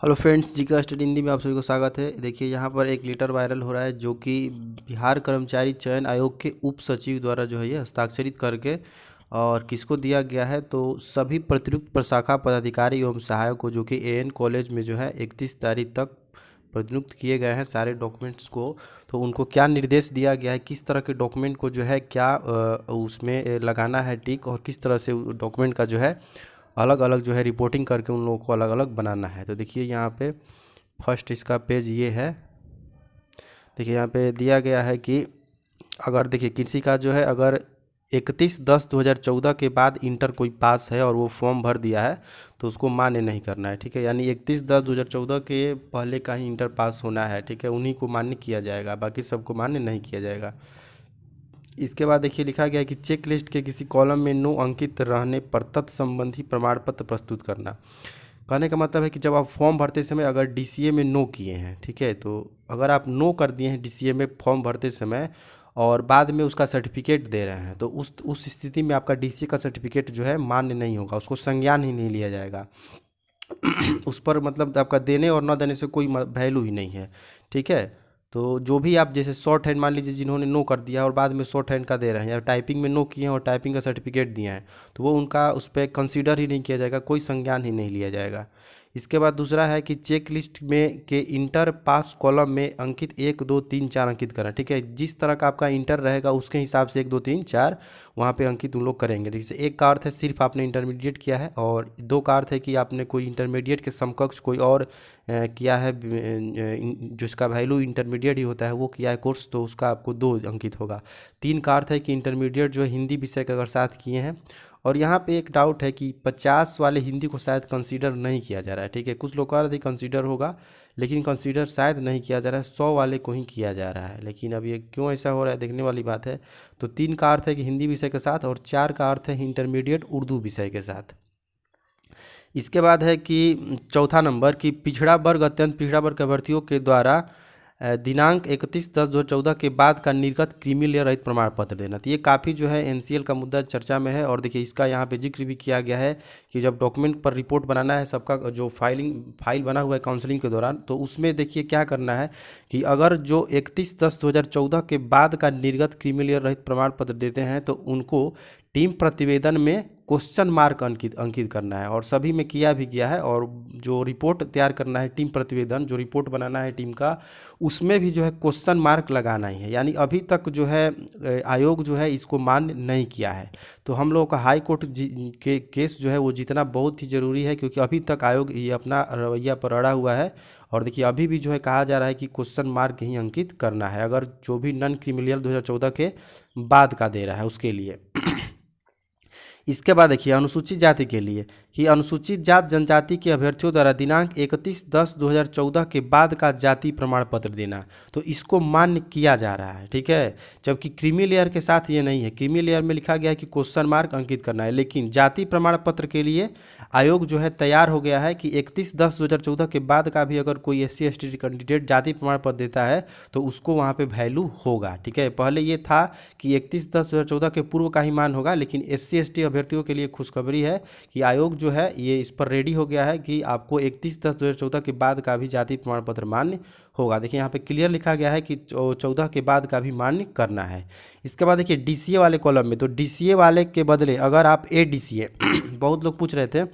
Hello friends, जी का study Hindi में आप सभी को स्वागत है। देखिए यहाँ पर एक लेटर वायरल हो रहा है जो कि बिहार कर्मचारी चयन आयोग के उप सचिव द्वारा जो है ये हस्ताक्षरित करके और किसको दिया गया है, तो सभी प्रतियुक्त प्रशाखा पदाधिकारी एवं सहायक को जो कि एएन कॉलेज में जो है 31 तारीख तक प्रतिनियुक्त किए गए हैं सारे डॉक्यूमेंट्स को। तो उनको क्या निर्देश दिया गया है, किस तरह के डॉक्यूमेंट को जो है क्या उसमें लगाना है टिक, और किस तरह से डॉक्यूमेंट का जो है अलग अलग जो है रिपोर्टिंग करके उन लोगों को अलग अलग बनाना है। तो देखिए यहाँ पे फर्स्ट इसका पेज ये है। देखिए यहाँ पे दिया गया है कि अगर देखिए किसी का जो है अगर 31/10/2014 के बाद इंटर कोई पास है और वो फॉर्म भर दिया है तो उसको मान्य नहीं करना है, ठीक है। यानी 31/10/2014 के पहले का ही इंटर पास होना है, ठीक है, उन्हीं को मान्य किया जाएगा, बाकी सबको मान्य नहीं किया जाएगा। इसके बाद देखिए लिखा गया है कि चेक लिस्ट के किसी कॉलम में नो अंकित रहने पर तत्संबंधी प्रमाण पत्र प्रस्तुत करना। कहने का मतलब है कि जब आप फॉर्म भरते समय अगर डीसीए में नो किए हैं, ठीक है, तो अगर आप नो कर दिए हैं डीसीए में फॉर्म भरते समय और बाद में उसका सर्टिफिकेट दे रहे हैं, तो उस स्थिति में आपका डीसीए का सर्टिफिकेट जो है मान्य नहीं होगा, उसको संज्ञान ही नहीं लिया जाएगा। उस पर मतलब आपका देने और ना देने से कोई वैल्यू ही नहीं है, ठीक है। तो जो भी आप जैसे शॉर्ट हैंड मान लीजिए जिन्होंने नो कर दिया और बाद में शॉर्ट हैंड का दे रहे हैं या टाइपिंग में नो किए हैं और टाइपिंग का सर्टिफिकेट दिए हैं, तो वो उनका उस पर कंसीडर ही नहीं किया जाएगा, कोई संज्ञान ही नहीं लिया जाएगा। इसके बाद दूसरा है कि चेक लिस्ट में के इंटर पास कॉलम में अंकित 1 2 3 4 अंकित करना, ठीक है। जिस तरह का आपका इंटर रहेगा उसके हिसाब से 1 2 3 4 वहाँ पे अंकित उन लोग करेंगे। जैसे एक का अर्थ है सिर्फ आपने इंटरमीडिएट किया है, और दो का अर्थ है कि आपने कोई इंटरमीडिएट के समकक्ष कोई और किया है, जिसका वैल्यू इंटरमीडिएट ही होता है वो किया है कोर्स, तो उसका आपको 2 अंकित होगा। 3 का अर्थ है कि इंटरमीडिएट जो है हिंदी विषय का अगर साथ किए हैं। और यहाँ पे एक डाउट है कि 50 वाले हिंदी को शायद कंसीडर नहीं किया जा रहा है, ठीक है। कुछ लोग कह रहे थे कंसीडर होगा, लेकिन कंसीडर शायद नहीं किया जा रहा है, 100 वाले को ही किया जा रहा है। लेकिन अब ये क्यों ऐसा हो रहा है देखने वाली बात है। तो 3 का अर्थ है कि हिंदी विषय के साथ, और 4 का अर्थ है इंटरमीडिएट उर्दू विषय के साथ। इसके बाद है कि चौथा नंबर कि पिछड़ा वर्ग अत्यंत पिछड़ा वर्ग के अभ्यर्थियों के द्वारा दिनांक 31/10/2014 के बाद का निर्गत क्रीमी लेयर रहित प्रमाण पत्र देना। तो ये काफ़ी जो है एनसीएल का मुद्दा चर्चा में है, और देखिए इसका यहाँ पे जिक्र भी किया गया है कि जब डॉक्यूमेंट पर रिपोर्ट बनाना है सबका जो फाइल बना हुआ है काउंसलिंग के दौरान, तो उसमें देखिए क्या करना है कि अगर जो 31/10/2014 के बाद का निर्गत क्रीमी लेयर रहित प्रमाण पत्र देते हैं तो उनको टीम प्रतिवेदन में क्वेश्चन मार्क अंकित करना है, और सभी में किया भी गया है। और जो रिपोर्ट तैयार करना है टीम प्रतिवेदन, जो रिपोर्ट बनाना है टीम का, उसमें भी जो है क्वेश्चन मार्क लगाना ही है। यानी अभी तक जो है आयोग जो है इसको मान्य नहीं किया है। तो हम लोगों का हाई कोर्ट के केस जो है वो जीतना बहुत ही ज़रूरी है, क्योंकि अभी तक आयोग ये अपना रवैया पर अड़ा हुआ है। और देखिए अभी भी जो है कहा जा रहा है कि क्वेश्चन मार्क ही अंकित करना है, अगर जो भी नॉन क्रिमिनल 2014 के बाद का दे रहा है उसके लिए। इसके बाद देखिए अनुसूचित जाति के लिए कि अनुसूचित जात जनजाति के अभ्यर्थियों द्वारा दिनांक 31/10/2014 के बाद का जाति प्रमाण पत्र देना, तो इसको मान्य किया जा रहा है, ठीक है। जबकि क्रीमी लेयर के साथ ये नहीं है। क्रीमी लेयर में लिखा गया है कि क्वेश्चन मार्क अंकित करना है, लेकिन जाति प्रमाण पत्र के लिए आयोग जो है तैयार हो गया है कि 31/10/2014 के बाद का भी अगर कोई SC/ST कैंडिडेट जाति प्रमाण पत्र देता है तो उसको वहाँ पे वैल्यू होगा, ठीक है। पहले ये था कि 31/10/2014 के पूर्व का ही मान होगा, लेकिन SC/ST अभ्यर्थियों के लिए खुशखबरी है कि आयोग जो है ये इस पर रेडी हो गया है कि आपको 31/10/2014 के बाद का भी जाति प्रमाण पत्र मान्य होगा। देखिए यहाँ पे क्लियर लिखा गया है कि 14 के बाद का भी मान्य करना है। इसके बाद देखिए डीसीए वाले कॉलम में, तो डीसीए वाले के बदले अगर आप ADCA बहुत लोग पूछ रहे थे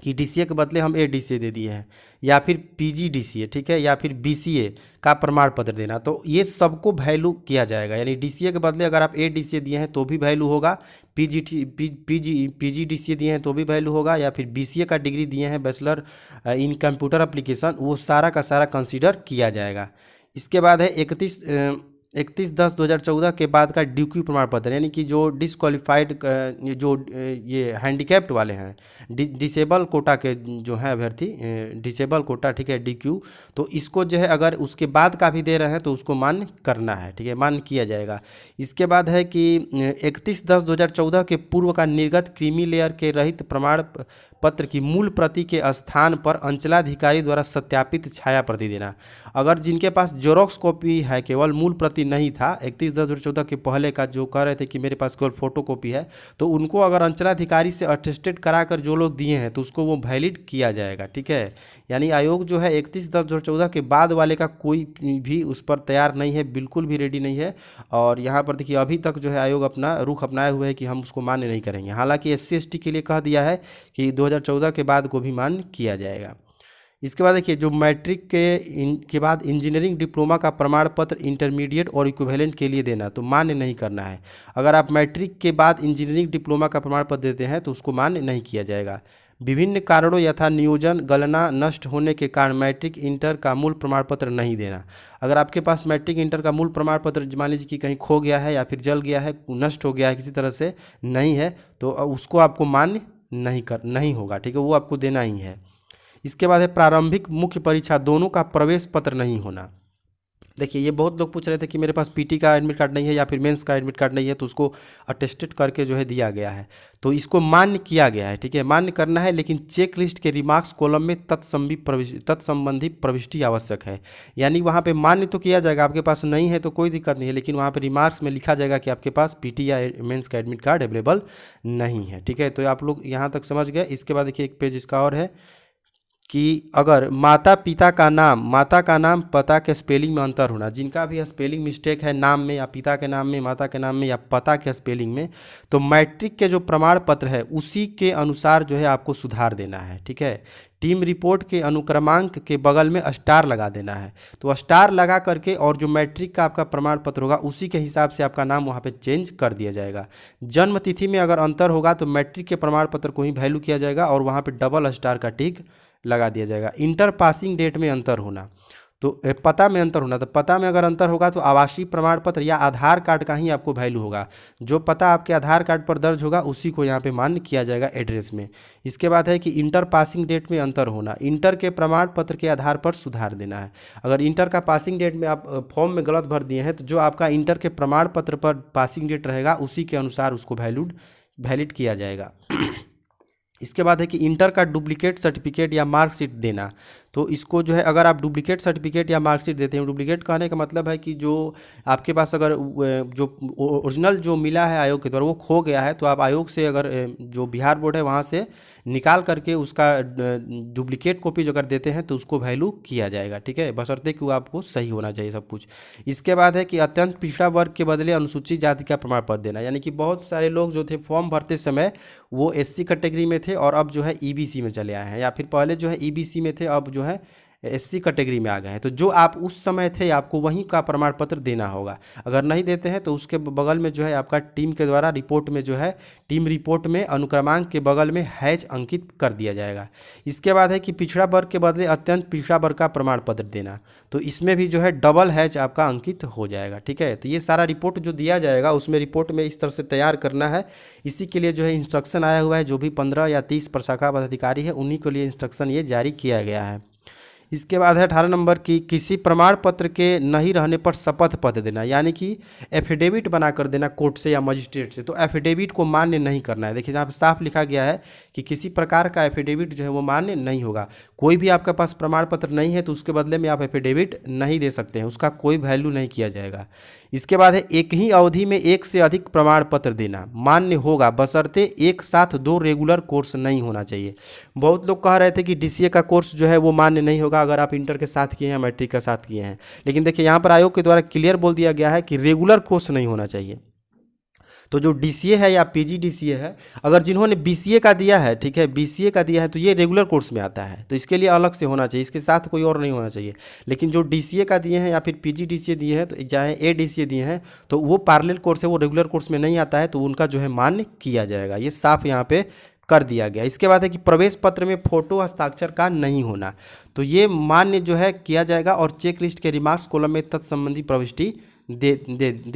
कि डीसीए के बदले हम ADCA दे दिए हैं, या फिर PGDCA, ठीक है, या फिर BCA का प्रमाण पत्र देना, तो ये सबको वैल्यू किया जाएगा। यानी डीसीए के बदले अगर आप ADCA दिए हैं तो भी वैल्यू होगा, PGDCA दिए हैं तो भी वैल्यू होगा, या फिर BCA का डिग्री दिए हैं बैचलर इन कंप्यूटर एप्लीकेशन, वो सारा का सारा कंसीडर किया जाएगा। इसके बाद है 31/10/2014 के बाद का ड्यूक्यू प्रमाण पत्र, यानी कि जो डिसक्वालीफाइड जो ये हैंडीकैप्ड वाले हैं, डिसेबल कोटा के जो हैं अभ्यर्थी, डिसेबल कोटा, ठीक है, DQ, तो इसको जो है अगर उसके बाद का भी दे रहे हैं तो उसको मान्य करना है, ठीक है, मान्य किया जाएगा। इसके बाद है कि 31/10/2014 के पूर्व का निर्गत क्रीमी लेयर के रहित प्रमाण पत्र की मूल प्रति के स्थान पर अंचलाधिकारी द्वारा सत्यापित छाया प्रति देना। अगर जिनके पास जेरोक्स कॉपी है, केवल मूल प्रति नहीं था, 31/10/2014 के पहले का जो कह रहे थे कि मेरे पास केवल फोटो कॉपी है, तो उनको अगर अंचलाधिकारी से अटेस्टेड कराकर जो लोग दिए हैं तो उसको वो वैलिड किया जाएगा। ठीक है, यानी आयोग जो है 31/10/2014 के बाद वाले का कोई भी उस पर तैयार नहीं है, बिल्कुल भी रेडी नहीं है। और यहाँ पर देखिए अभी तक जो है आयोग अपना रुख अपनाए हुए है कि हम उसको मान्य नहीं करेंगे। हालांकि SC/ST के लिए कह दिया है कि 2014 के बाद को भी मान्य किया जाएगा। इसके बाद देखिए, जो मैट्रिक के बाद इंजीनियरिंग डिप्लोमा का प्रमाण पत्र इंटरमीडिएट और इक्विवेलेंट के लिए देना, तो मान्य नहीं करना है। अगर आप मैट्रिक के बाद इंजीनियरिंग डिप्लोमा का प्रमाण पत्र देते हैं तो उसको मान्य नहीं किया जाएगा। विभिन्न कारणों यथा नियोजन, गणना, नष्ट होने के कारण मैट्रिक इंटर का मूल प्रमाण पत्र नहीं देना। अगर आपके पास मैट्रिक इंटर का मूल प्रमाण पत्र मान लीजिए कि कहीं खो गया है या फिर जल गया है, नष्ट हो गया है, किसी तरह से नहीं है, तो उसको आपको मान्य नहीं होगा। ठीक है, वो आपको देना ही है। इसके बाद है प्रारंभिक मुख्य परीक्षा दोनों का प्रवेश पत्र नहीं होना। देखिए, ये बहुत लोग पूछ रहे थे कि मेरे पास PT का एडमिट कार्ड नहीं है या फिर मेंस का एडमिट कार्ड नहीं है, तो उसको अटेस्टेड करके जो है दिया गया है, तो इसको मान्य किया गया है। ठीक है, मान्य करना है, लेकिन चेक लिस्ट के रिमार्क्स कॉलम में तत्संबंधी प्रविष्टि आवश्यक है। यानी वहाँ पे मान्य तो किया जाएगा, आपके पास नहीं है तो कोई दिक्कत नहीं है, लेकिन वहाँ पे रिमार्क्स में लिखा जाएगा कि आपके पास PT या मेंस का एडमिट कार्ड अवेलेबल नहीं है। ठीक है, तो आप लोग यहाँ तक समझ गए। इसके बाद देखिए एक पेज इसका और है कि अगर माता का नाम पता के स्पेलिंग में अंतर होना, जिनका भी स्पेलिंग मिस्टेक है नाम में या पिता के नाम में, माता के नाम में या पता के स्पेलिंग में, तो मैट्रिक के जो प्रमाण पत्र है उसी के अनुसार जो है आपको सुधार देना है। ठीक है, टीम रिपोर्ट के अनुक्रमांक के बगल में स्टार लगा देना है, तो स्टार लगा करके और जो मैट्रिक का आपका प्रमाण पत्र होगा उसी के हिसाब से आपका नाम वहाँ पे चेंज कर दिया जाएगा। जन्म तिथि में अगर अंतर होगा तो मैट्रिक के प्रमाण पत्र को ही वैल्यू किया जाएगा और वहाँ पे डबल स्टार का टिक लगा दिया जाएगा। इंटर पासिंग डेट में अंतर होना, तो पता में अंतर होना, तो पता में अगर अंतर होगा तो आवासीय प्रमाण पत्र या आधार कार्ड का ही आपको वैल्यू होगा। जो पता आपके आधार कार्ड पर दर्ज होगा उसी को यहाँ पे मान्य किया जाएगा एड्रेस में। इसके बाद है कि इंटर पासिंग डेट में अंतर होना, इंटर के प्रमाण पत्र के आधार पर सुधार देना है। अगर इंटर का पासिंग डेट में आप फॉर्म में गलत भर दिए हैं तो जो आपका इंटर के प्रमाण पत्र पर पासिंग डेट रहेगा उसी के अनुसार उसको वैलिड किया जाएगा। इसके बाद है कि इंटर का डुप्लीकेट सर्टिफिकेट या मार्कशीट देना, तो इसको जो है अगर आप डुप्लीकेट सर्टिफिकेट या मार्कशीट देते हैं, डुप्लीकेट कहने का मतलब है कि जो आपके पास अगर जो ओरिजिनल जो मिला है आयोग के द्वारा वो खो गया है, तो आप आयोग से अगर जो बिहार बोर्ड है वहाँ से निकाल करके उसका डुप्लीकेट कॉपी जो अगर देते हैं तो उसको वैल्यू किया जाएगा। ठीक है, बशर्ते कि वो आपको सही होना चाहिए सब कुछ। इसके बाद है कि अत्यंत पिछड़ा वर्ग के बदले अनुसूचित जाति का प्रमाण पत्र देना, यानी कि बहुत सारे लोग जो थे फॉर्म भरते समय वो SC कैटेगरी में थे और अब जो है EBC में चले आए हैं, या फिर पहले जो है EBC में थे अब जो है SC कैटेगरी में आ गए हैं। तो जो आप उस समय थे आपको वहीं का प्रमाण पत्र देना होगा। अगर नहीं देते हैं तो उसके बगल में जो है आपका टीम के द्वारा रिपोर्ट में जो है टीम रिपोर्ट में अनुक्रमांक के बगल में हैच अंकित कर दिया जाएगा। इसके बाद है कि पिछड़ा वर्ग के बदले अत्यंत पिछड़ा वर्ग का प्रमाण पत्र देना, तो इसमें भी जो है डबल हैच आपका अंकित हो जाएगा। ठीक है, तो ये सारा रिपोर्ट जो दिया जाएगा उसमें रिपोर्ट में इस तरह से तैयार करना है। इसी के लिए जो है इंस्ट्रक्शन आया हुआ है, जो भी 15 या 30 प्रशाखा पदाधिकारी है उन्हीं के लिए इंस्ट्रक्शन ये जारी किया गया है। इसके बाद है 18 नंबर की किसी प्रमाण पत्र के नहीं रहने पर शपथ पत्र देना, यानी कि एफिडेविट बना कर देना कोर्ट से या मजिस्ट्रेट से, तो एफिडेविट को मान्य नहीं करना है। देखिए यहाँ पे साफ लिखा गया है कि किसी प्रकार का एफिडेविट जो है वो मान्य नहीं होगा। कोई भी आपके पास प्रमाण पत्र नहीं है तो उसके बदले में आप एफिडेविट नहीं दे सकते हैं, उसका कोई वैल्यू नहीं किया जाएगा। इसके बाद है एक ही अवधि में एक से अधिक प्रमाण पत्र देना मान्य होगा, बशर्ते एक साथ 2 रेगुलर कोर्स नहीं होना चाहिए। बहुत लोग कह रहे थे कि DCA का कोर्स जो है वो मान्य नहीं होगा अगर आप इंटर के साथ किए हैं, मैट्रिक के साथ किए हैं, लेकिन देखिए यहाँ पर आयोग के द्वारा क्लियर बोल दिया गया है कि रेगुलर कोर्स नहीं होना चाहिए। तो जो DCA है या PGDCA है, अगर जिन्होंने BCA का दिया है, ठीक है, BCA का दिया है तो ये रेगुलर कोर्स में आता है, तो इसके लिए अलग से होना चाहिए, इसके साथ कोई और नहीं होना चाहिए। लेकिन जो DCA का दिए हैं या फिर PGDCA दिए हैं, तो चाहे ADCA दिए हैं, तो वो पैरेलल कोर्स है, वो रेगुलर कोर्स में नहीं आता है, तो उनका जो है मान्य किया जाएगा। ये साफ यहाँ पे कर दिया गया। इसके बाद है कि प्रवेश पत्र में फोटो हस्ताक्षर का नहीं होना, तो ये मान्य जो है किया जाएगा और चेक लिस्ट के रिमार्क्स कॉलम में तत्संबंधी प्रविष्टि दे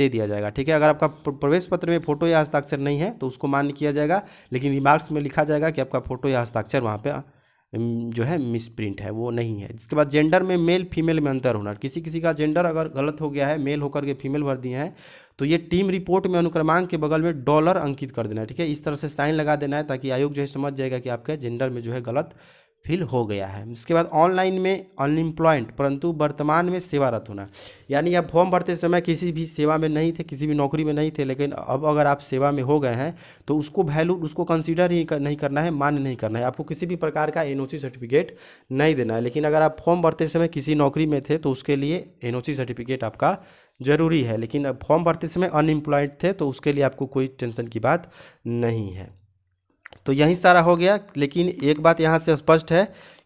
दिया जाएगा। ठीक है, अगर आपका प्रवेश पत्र में फोटो या हस्ताक्षर नहीं है तो उसको मान्य किया जाएगा, लेकिन रिमार्क्स में लिखा जाएगा कि आपका फोटो या हस्ताक्षर वहाँ पे जो है मिसप्रिंट है वो नहीं है। इसके बाद जेंडर में मेल फीमेल में अंतर होना, किसी किसी का जेंडर अगर गलत हो गया है, मेल होकर के फीमेल भर दिए हैं, तो ये टीम रिपोर्ट में अनुक्रमांक के बगल में डॉलर अंकित कर देना है, ठीक है। इस तरह से साइन लगा देना है ताकि आयोग जो है समझ जाएगा कि आपके जेंडर में जो है गलत फिल हो गया है। इसके बाद ऑनलाइन में अनएम्प्लॉयड परंतु वर्तमान में सेवारत होना, यानी आप फॉर्म भरते समय किसी भी सेवा में नहीं थे, किसी भी नौकरी में नहीं थे, लेकिन अब अगर आप सेवा में हो गए हैं तो उसको वैल्यू, उसको कंसीडर ही नहीं करना है, मान्य नहीं करना है, आपको किसी भी प्रकार का एनओसी सर्टिफिकेट नहीं देना है। लेकिन अगर आप फॉर्म भरते समय किसी नौकरी में थे तो उसके लिए एनओसी सर्टिफिकेट आपका जरूरी है, लेकिन फॉर्म भरते समय अनएम्प्लॉयड थे तो उसके लिए आपको कोई टेंशन की बात नहीं है। तो यही सारा हो गया। लेकिन एक बात यहाँ से स्पष्ट है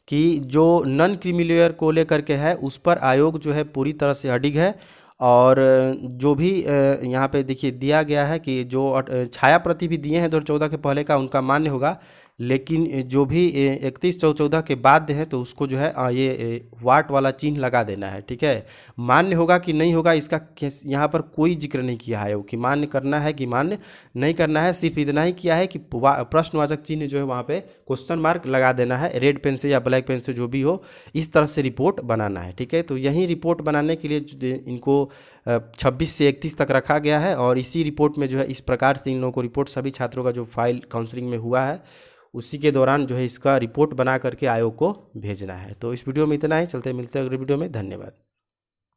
कि जो नॉन क्रीमी लेयर को लेकर के है उस पर आयोग जो है पूरी तरह से अडिग है। और जो भी यहाँ पे देखिए दिया गया है कि जो छाया प्रति भी दिए हैं 2014 के पहले का उनका मान्य होगा, लेकिन जो भी 31/14 के बाद है तो उसको जो है ये वाट वाला चिन्ह लगा देना है, ठीक है। मान्य होगा कि नहीं होगा इसका यहाँ पर कोई जिक्र नहीं किया है कि मान्य करना है कि मान्य नहीं करना है, सिर्फ इतना ही किया है कि प्रश्नवाचक चिन्ह जो है वहाँ पे क्वेश्चन मार्क लगा देना है, रेड पेन से या ब्लैक पेन से जो भी हो, इस तरह से रिपोर्ट बनाना है, ठीक है। तो यही रिपोर्ट बनाने के लिए इनको 26 से 31 तक रखा गया है। और इसी रिपोर्ट में जो है इस प्रकार से इन लोगों को रिपोर्ट, सभी छात्रों का जो फाइल काउंसलिंग में हुआ है उसी के दौरान जो है इसका रिपोर्ट बना करके आयोग को भेजना है। तो इस वीडियो में इतना ही, चलते मिलते हैं अगले वीडियो में। धन्यवाद।